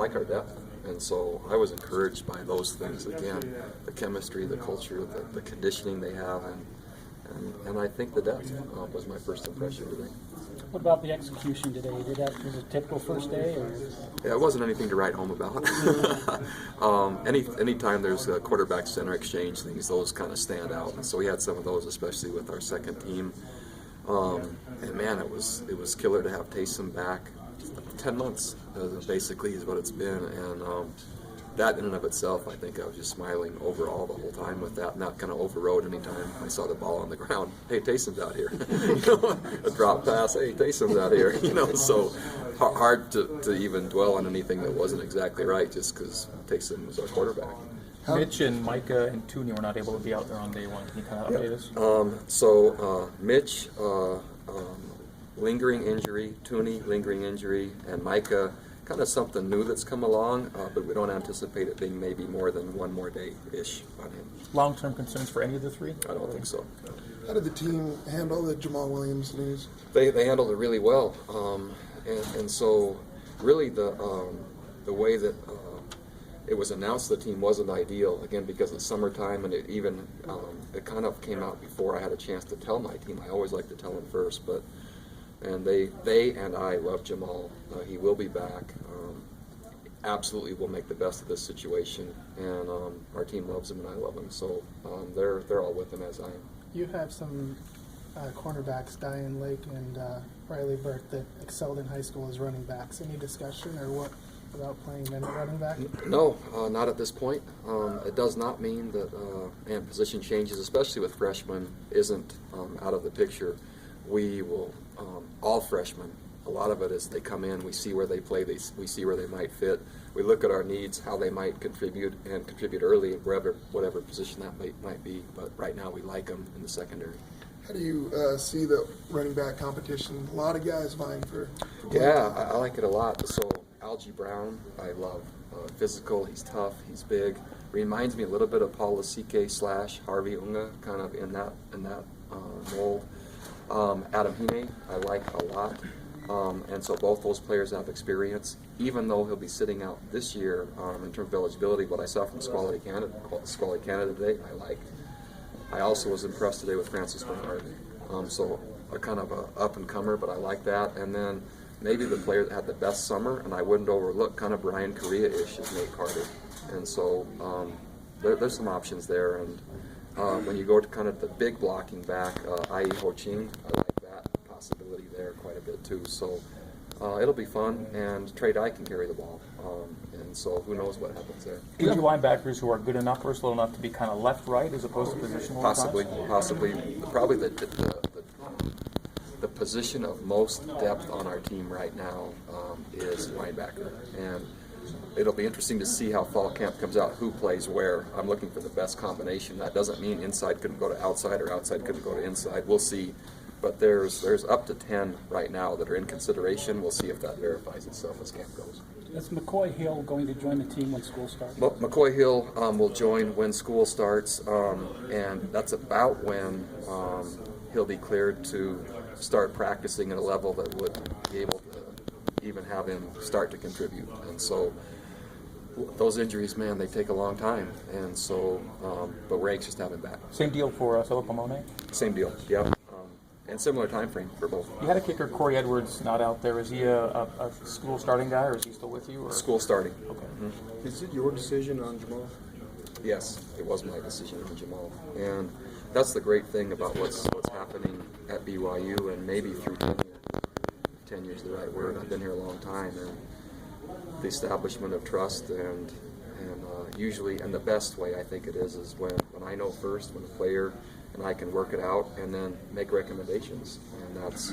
like our depth. And so I was encouraged by those things. Again, the chemistry, the culture, the conditioning they have, and I think the depth was my first impression today. What about the execution today? Was it a typical first day? Or? Yeah, it wasn't anything to write home about. Anytime there's a quarterback center exchange things, those kind of stand out. And so we had some of those, especially with our second team. And man, it was killer to have Taysom back. 10 months basically is what it's been, and that in and of itself, I think I was just smiling overall the whole time with that, not kind of overrode anytime I saw the ball on the ground. Hey, Taysom's out here. A drop pass. Hey, Taysom's out here. So hard to even dwell on anything that wasn't exactly right just because Taysom was our quarterback. Mitch and Micah and Tooney were not able to be out there on day one. Can you kind of update us? Mitch, lingering injury, Tooney, lingering injury, and Micah, kind of something new that's come along, but we don't anticipate it being maybe more than one more day-ish on him. Long-term concerns for any of the three? I don't think so. How did the team handle the Jamal Williams news? They handled it really well, and so really the way that it was announced the team wasn't ideal, again, because it's summertime, and it kind of came out before I had a chance to tell my team. I always like to tell them first, and they and I love Jamal. He will be back. Absolutely will make the best of this situation, and our team loves him and I love him. So they're all with him as I am. You have some cornerbacks, Diane Lake and Riley Burke, that excelled in high school as running backs. Any discussion or what about playing them at running back? No, not at this point. It does not mean that and position changes, especially with freshmen, isn't out of the picture. We will, all freshmen, a lot of it is they come in, we see where they play, we see where they might fit. We look at our needs, how they might contribute, and contribute early, whatever position that might be. But right now we like them in the secondary. How do you see the running back competition? A lot of guys vying for Yeah, I like it a lot. So Algie Brown, I love. Physical, he's tough, he's big. Reminds me a little bit of Paul Lasike / Harvey Unga, kind of in that mold. Adam Hine, I like a lot. And so both those players have experience. Even though he'll be sitting out this year in terms of eligibility, what I saw from Squally Canada today, I like. I also was impressed today with Francis Bernard. So a kind of a up-and-comer, but I like that. And then maybe the player that had the best summer, and I wouldn't overlook, kind of Brian Correa-ish, is Nate Carter. And so there's some options there. And when you go to kind of the big blocking back, I.E. Ho Ching, I like that possibility there quite a bit too. So it'll be fun, and Trey Dye can carry the ball. And so who knows what happens there. Do you have linebackers who are good enough, versatile enough to be kind of left-right as opposed to positional? Possibly. Probably the position of most depth on our team right now is linebacker. And it'll be interesting to see how fall camp comes out, who plays where. I'm looking for the best combination. That doesn't mean inside couldn't go to outside or outside couldn't go to inside. We'll see. But there's up to 10 right now that are in consideration. We'll see if that verifies itself as camp goes. Is McCoy Hill going to join the team when school starts? McCoy Hill will join when school starts, and that's about when he'll be cleared to start practicing at a level that would be able to even have him start to contribute. And so those injuries, man, they take a long time. And so, but we're anxious to have him back. Same deal for Philip Amone? Same deal, yeah. And similar time frame for both. You had a kicker, Corey Edwards, not out there. Is he a school starting guy, or is he still with you? Or? School starting. Okay. Mm-hmm. Is it your decision on Jamal? Yes, it was my decision on Jamal. And that's the great thing about what's happening at BYU, and maybe through tenure is the right word. I've been here a long time, and the establishment of trust and usually, and the best way I think it is when I know first, when a player and I can work it out and then make recommendations, and that's